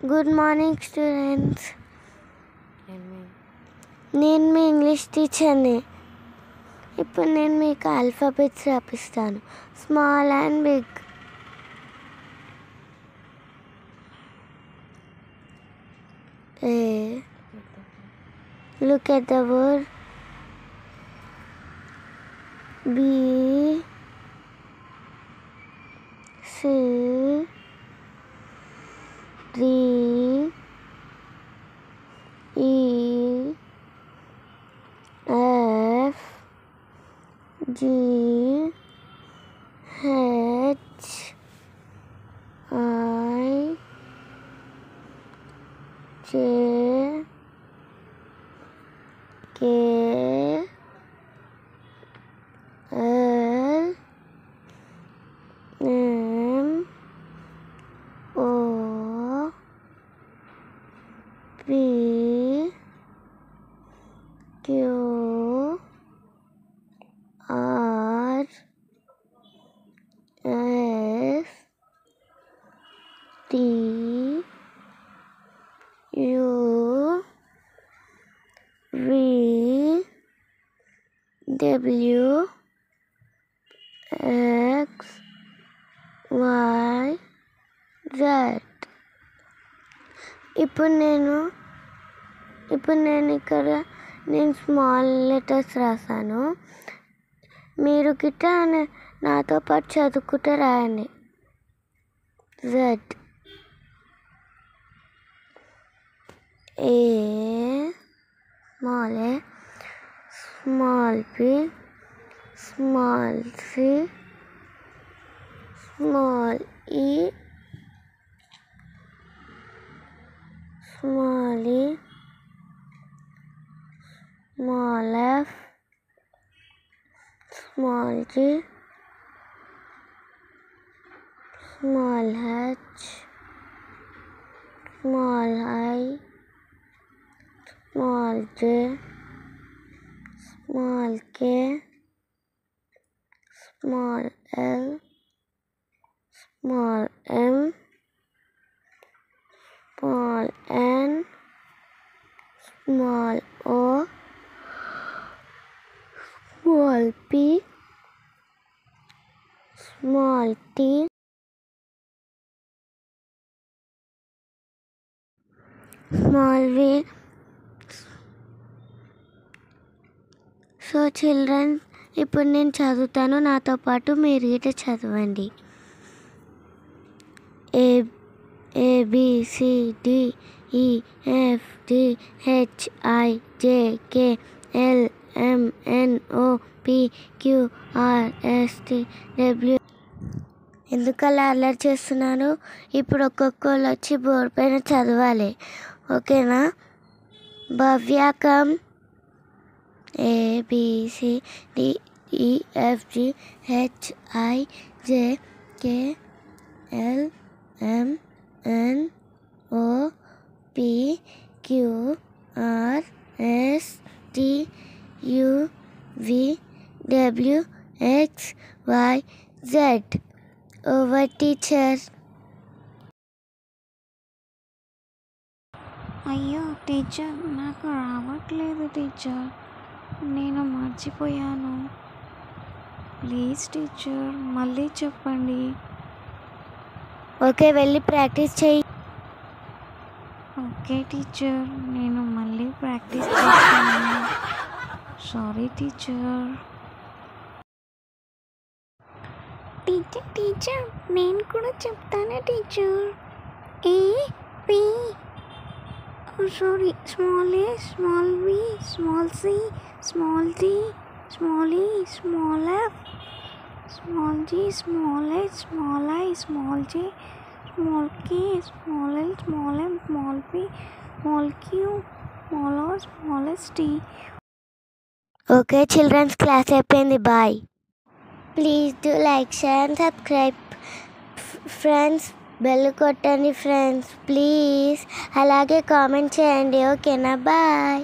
Good morning students. నేను మీ English టీచర్ని. ఇప్పుడు నేను మీకు ఆల్ఫాబెట్స్ రాపిస్తాను, small and big. A. Look at the word. B. C. D. E. F. G. H. I. J. K. L. M. O. P. Q. R. S. T. U. V. W. X. Y. Z. ఇప్పుడు ఇక్కడ నేను small letters రాసాను. మీరు గిట్ట నాతో పాటు చదువుకుంటే రాయండి. Z. A. Small A. Small B. Small C. Small E. Small E. Small F. Small G. Small H. Small I. Small J. Small K. Small L. Small M. Small N. Small O. Small P. Small T. Small V. So children, ఇప్పుడు నేను చదువుతాను, నాతో పాటు మీరు గిట్ట చదవండి. A B C D E F G H I J K L M N O P Q R S T W. ఎందుకలా అల్లరి చేస్తున్నాను? ఇప్పుడు ఒక్కొక్కరు వచ్చి బోర్డు పైన చదవాలి, ఓకేనా? భవ్యాకం. A B C D E F G H I J K L M N O P Q R S T U V W X Y Z. Over teacher. అయ్యో టీచర్, నాకు రావట్లేదు టీచర్, నేను మర్చిపోయాను. Please teacher, మళ్ళీ చెప్పండి. Okay, వెళ్ళి practice చేయి. Okay teacher, నేను మళ్ళీ ప్రాక్టీస్ చేస్తాను. Sorry teacher. టీచర్ నేను కూడా చెప్తాను teacher. A P, sorry, small A, small B, small C, small D, small E, small F, small G, small H, small I, small J, small K, small L, small M, small P, small Q, small R, small S T. Okay childrens, class అయిపోయింది. Bye. Please do like, share and subscribe. Friends, bell కొట్టండి friends please. అలాగే comment చేయండి, ఓకేనా? Bye.